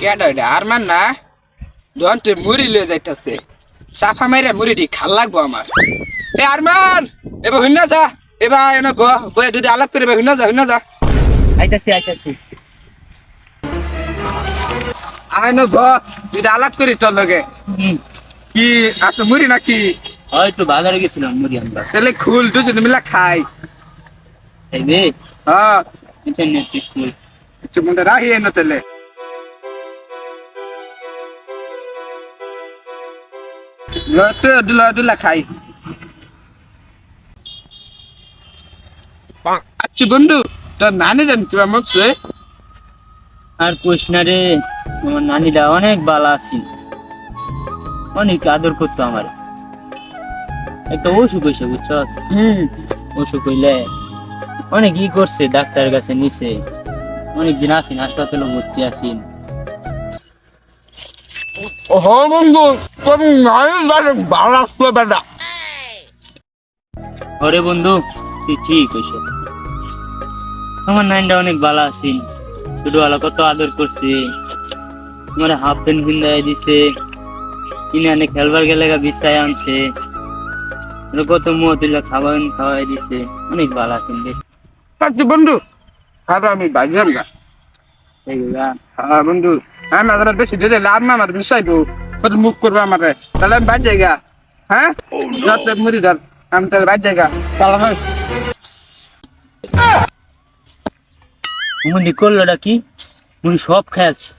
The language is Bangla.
কেডা আরমান না দন্তে মুড়ি লয়ে যাইতাছে সাফা মাইরা মুড়িটি খাল লাগবো আমার এ আরমান এবার হইনা যা এবার এনে বয়ে যদি আলাপ করে হইনা যা আইতাছি আইনো যদি আলাপ করি তোর লগে কি এত মুড়ি নাকি হয়তো বাজারে গেছিলাম মুড়ি আমরা তাহলে খুল দুজনে মিলা খাই এই রে হ্যাঁ ইন্টারনেট খুল কিছু মনে রাখি এনে তাহলে দুলা খাই আচ্ছা বন্ধু তোর নানি জান কিবা মরছে আর কোশনা রে আমার নানিরা অনেক ভালো আছেন অনেক আদর করতো আমার একটা অসুখ হয়েছে বুঝছ অসুখ হইলে অনেক ই করছে ডাক্তারের কাছে নিছে অনেকদিন আছেন হাসপাতালে ভর্তি আছেন বন্ধু তোর নানি ভালো আসলো বেটা ওরে বন্ধু তুই ঠিক হইছ আমার নাইনটা অনেক ভালো আছেন ছোটবেলা কত আদর করছে আমার হাফ প্যান্ট কিনে দিছে কিনে আনে খেলবার গেলে বিছায় আনছে কত মতিলা খাওয়াই দিছে অনেক ভালো আছেন রে আচ্ছা বন্ধু আমি বাজলাম না এইগুলা হ্যাঁ বন্ধু আমি আমার বেশি দিলে লাভ না আমার বিষাইবো কত মুখ করবো আমার তাহলে আমি বাদ জায়গা হ্যাঁ রাতে মুড়ি ধর আমি তাহলে বাদ জায়গা মন্দি করলোটা কি মুড়ি সব খেয়েছে